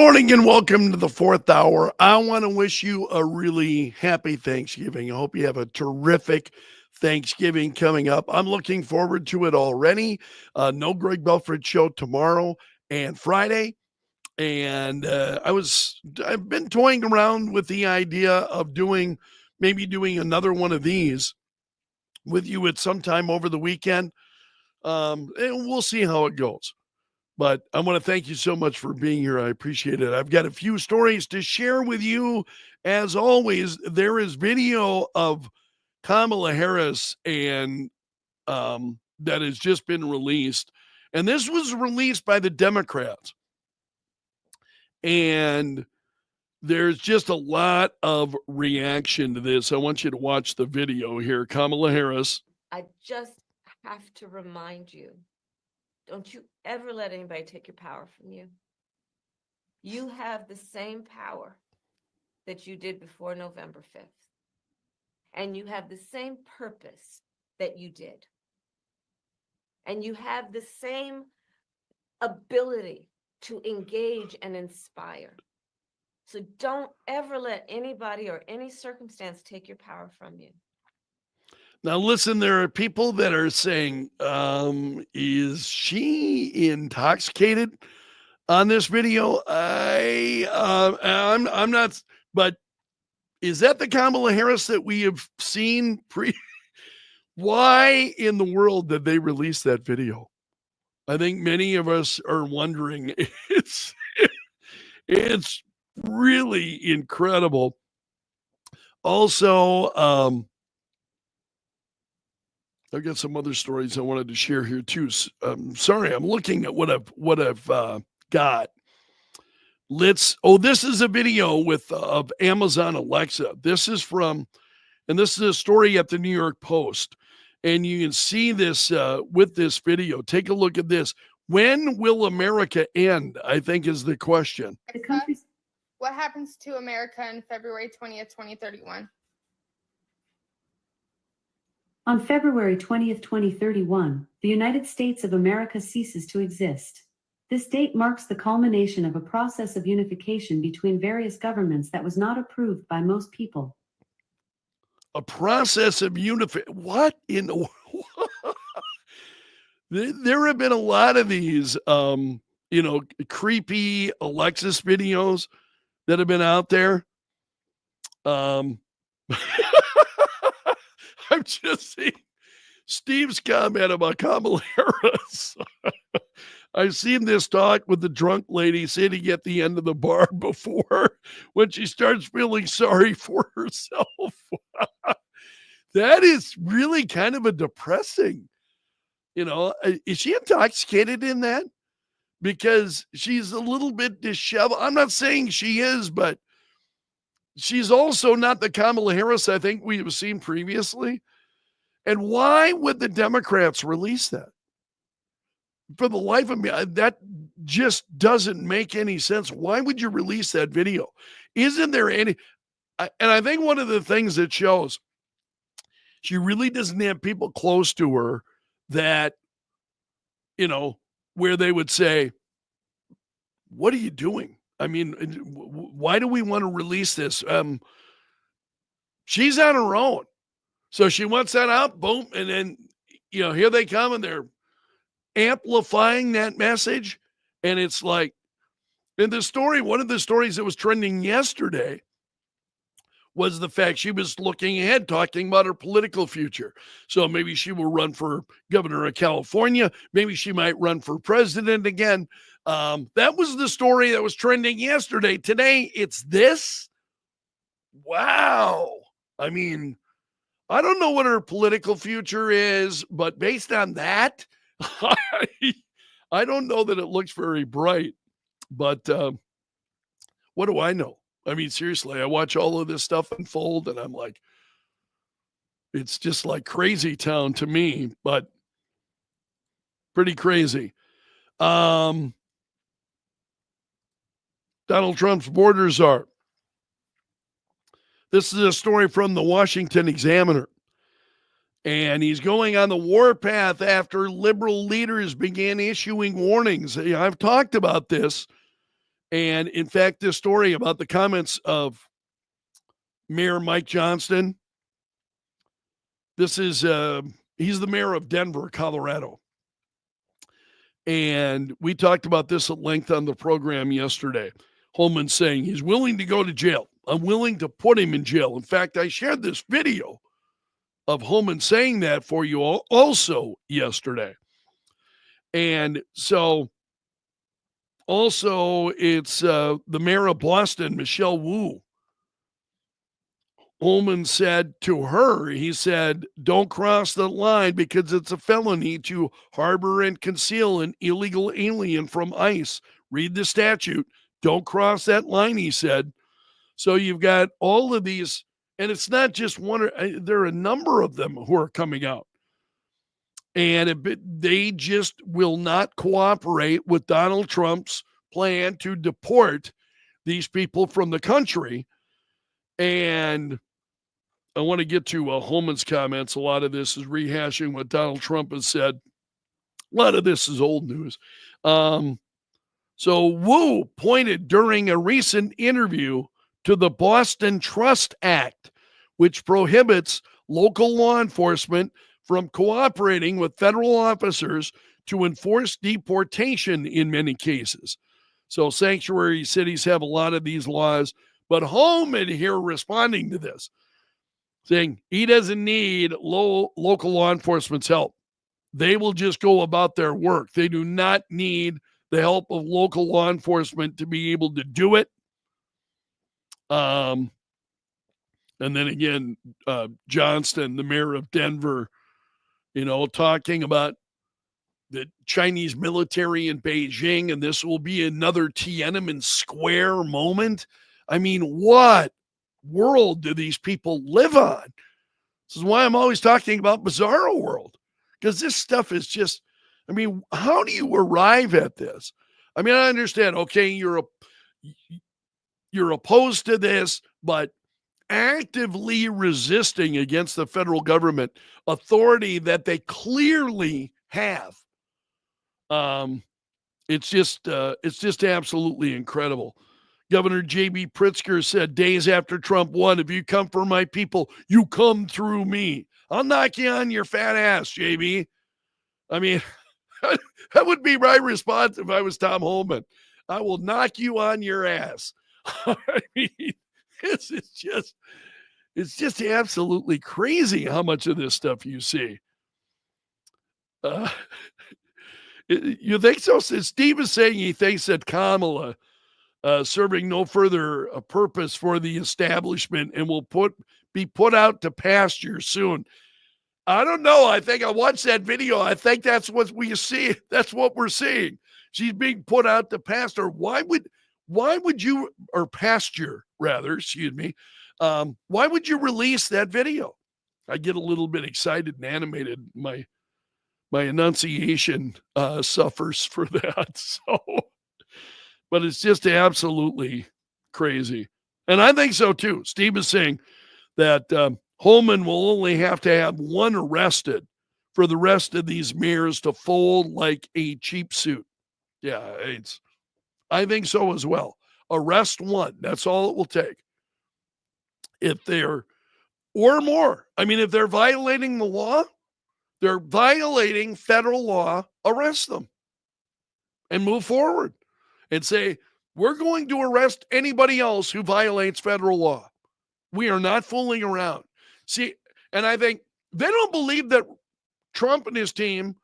morning and welcome to the fourth hour. I want to wish you a really happy Thanksgiving. I hope you have a terrific Thanksgiving coming up. I'm looking forward to it already. No Greg Belfrage show tomorrow and Friday. And I've been toying around with the idea of maybe doing another one of these with you at some time over the weekend. And we'll see how it goes. But I want to thank you so much for being here. I appreciate it. I've got a few stories to share with you. As always, there is video of Kamala Harris and that has just been released. And this was released by the Democrats. And there's just a lot of reaction to this. I want you to watch the video here. Kamala Harris. I just have to remind you, don't you ever let anybody take your power from you. You have the same power that you did before November 5th. And you have the same purpose that you did. And you have the same ability to engage and inspire. So don't ever let anybody or any circumstance take your power from you. Now, listen, there are people that are saying, is she intoxicated on this video? I'm not, but is that the Kamala Harris that we have seen Why in the world did they release that video? I think many of us are wondering. It's really incredible. Also, I've got some other stories I wanted to share here too. Sorry, I'm looking at what I've got. This is a video of Amazon Alexa. This is a story at the New York Post, and you can see this with this video. Take a look at this. When will America end? I think is the question. What happens to America on February 20th, 2031? On February 20th, 2031, the United States of America ceases to exist. This date marks the culmination of a process of unification between various governments that was not approved by most people. A process of unification. What in the world? There have been a lot of these, creepy Alexis videos that have been out there. I'm just seeing Steve's comment about Kamala Harris. I've seen this talk with the drunk lady sitting at the end of the bar before when she starts feeling sorry for herself. That is really kind of a depressing, is she intoxicated in that? Because she's a little bit disheveled. I'm not saying she is, but she's also not the Kamala Harris I think we have seen previously. And why would the Democrats release that? For the life of me, that just doesn't make any sense. Why would you release that video? Isn't there any? And I think one of the things that shows she really doesn't have people close to her that, where they would say, what are you doing? I mean, why do we want to release this? She's on her own. So she wants that out, boom, and then, here they come and they're amplifying that message. And it's like, in the story, one of the stories that was trending yesterday was the fact she was looking ahead, talking about her political future. So maybe she will run for governor of California. Maybe she might run for president again. That was the story that was trending yesterday. Today, it's this. Wow. I mean, I don't know what her political future is, but based on that, I don't know that it looks very bright. But what do I know? I mean, seriously, I watch all of this stuff unfold, and I'm like, it's just like crazy town to me, but pretty crazy. Donald Trump's border czar. This is a story from the Washington Examiner. And he's going on the warpath after liberal leaders began issuing warnings. I've talked about this And in fact, this story about the comments of Mayor Mike Johnston, this is, he's the mayor of Denver, Colorado. And we talked about this at length on the program yesterday. Holman saying he's willing to go to jail. I'm willing to put him in jail. In fact, I shared this video of Holman saying that for you all also yesterday. And so also it's the mayor of Boston, Michelle Wu. Holman said to her, he said, don't cross the line because it's a felony to harbor and conceal an illegal alien from ICE. Read the statute. Don't cross that line, he said. So you've got all of these, and it's not just one, there are a number of them who are coming out. And they just will not cooperate with Donald Trump's plan to deport these people from the country. And I want to get to Holman's comments. A lot of this is rehashing what Donald Trump has said. A lot of this is old news. So Wu pointed during a recent interview to the Boston Trust Act, which prohibits local law enforcement from cooperating with federal officers to enforce deportation in many cases. So sanctuary cities have a lot of these laws, but Holman here responding to this, saying he doesn't need local law enforcement's help. They will just go about their work. They do not need the help of local law enforcement to be able to do it. And then again, Johnston, the mayor of Denver, talking about the Chinese military in Beijing, and this will be another Tiananmen Square moment. I mean, what world do these people live on? This is why I'm always talking about bizarro world, because this stuff is just, I mean, how do you arrive at this? I mean, I understand, okay, you're opposed to this, but actively resisting against the federal government authority that they clearly have. It's just absolutely incredible. Governor J.B. Pritzker said days after Trump won, if you come for my people, you come through me. I'll knock you on your fat ass, JB. I mean, that would be my response if I was Tom Holman. I will knock you on your ass. I mean, it's just absolutely crazy how much of this stuff you see. You think so? Steve is saying he thinks that Kamala serving no further purpose for the establishment and will be put out to pasture soon. I don't know. I think I watched that video. I think that's what we see. That's what we're seeing. She's being put out to pasture. Why would you, or pasture rather, excuse me. Why would you release that video? I get a little bit excited and animated. My enunciation suffers for that. So, but it's just absolutely crazy. And I think so too. Steve is saying that Holman will only have to have one arrested for the rest of these mayors to fold like a cheap suit. Yeah, I think so as well. Arrest one. That's all it will take. If they're, or more. I mean, if they're violating the law, they're violating federal law, arrest them and move forward and say, we're going to arrest anybody else who violates federal law. We are not fooling around. See, and I think they don't believe that Trump and his team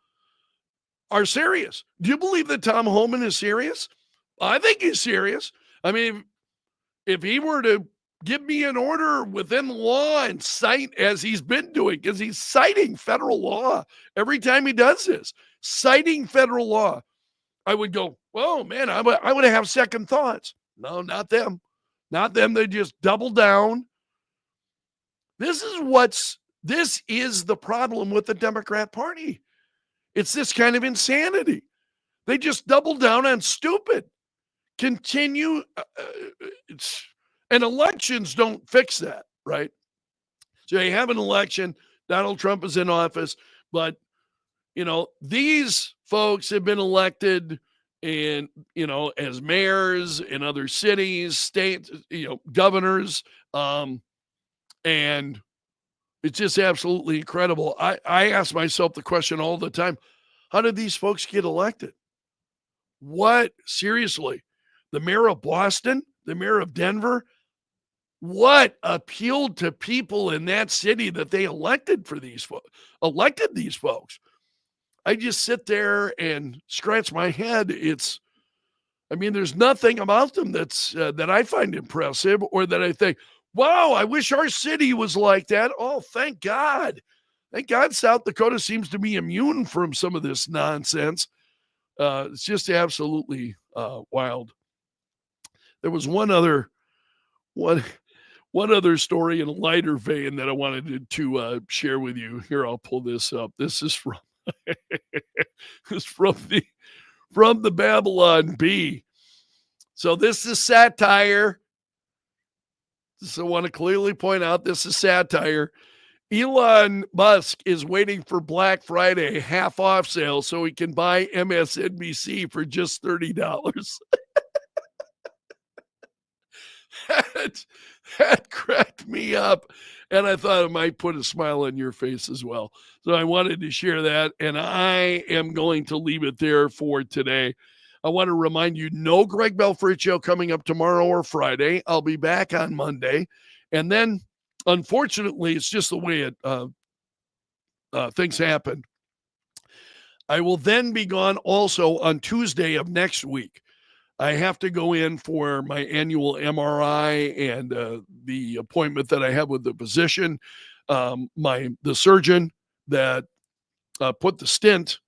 are serious. Do you believe that Tom Holman is serious? I think he's serious. I mean, if he were to give me an order within the law and cite, as he's been doing, because he's citing federal law every time he does this, citing federal law, I would go, oh, man, I would have second thoughts. No, not them. Not them. They just double down. This is the problem with the Democrat Party. It's this kind of insanity. They just double down on stupid. Continue. And elections don't fix that, right? So you have an election. Donald Trump is in office, but these folks have been elected and, as mayors in other cities, states, governors. And it's just absolutely incredible. I ask myself the question all the time, how did these folks get elected? What? Seriously, the mayor of Boston, the mayor of Denver, what appealed to people in that city that they elected these folks? I just sit there and scratch my head. There's nothing about them that I find impressive or that I think, wow, I wish our city was like that. Oh, thank God. Thank God South Dakota seems to be immune from some of this nonsense. It's just absolutely wild. There was one other story in a lighter vein that I wanted to share with you. Here, I'll pull this up. This is from from the Babylon Bee. So this is satire. So I want to clearly point out this is satire. Elon Musk is waiting for Black Friday half off sale so he can buy MSNBC for just $30. that cracked me up, and I thought it might put a smile on your face as well. So I wanted to share that, and I am going to leave it there for today. I want to remind you, no Greg Belfrage show coming up tomorrow or Friday. I'll be back on Monday, and then, unfortunately, it's just the way things happen. I will then be gone also on Tuesday of next week. I have to go in for my annual MRI and the appointment that I have with the physician, the surgeon that put the stent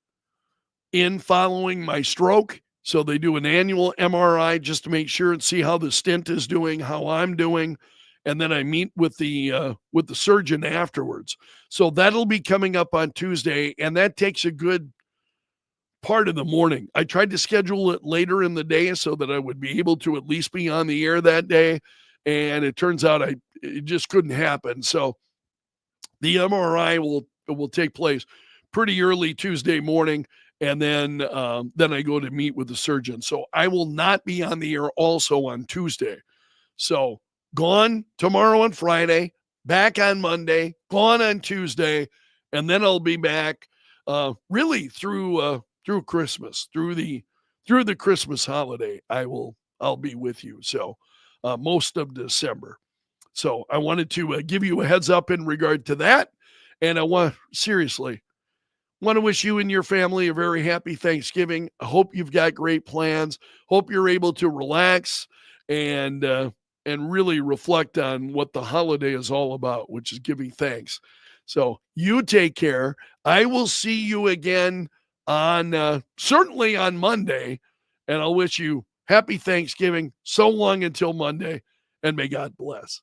in following my stroke. So they do an annual MRI just to make sure and see how the stent is doing, how I'm doing, and then I meet with the surgeon afterwards. So that'll be coming up on Tuesday, and that takes a good part of the morning. I tried to schedule it later in the day so that I would be able to at least be on the air that day, and it turns out it just couldn't happen. So the MRI will take place pretty early Tuesday morning, and then I go to meet with the surgeon. So I will not be on the air also on Tuesday. So gone tomorrow and Friday, back on Monday, gone on Tuesday, and then I'll be back really through Christmas, through the Christmas holiday. I'll be with you. So most of December. So I wanted to give you a heads up in regard to that. And I want to wish you and your family a very happy Thanksgiving. I hope you've got great plans. Hope you're able to relax and really reflect on what the holiday is all about, which is giving thanks. So you take care. I will see you again on certainly on Monday, and I'll wish you happy Thanksgiving. So long until Monday, and may God bless.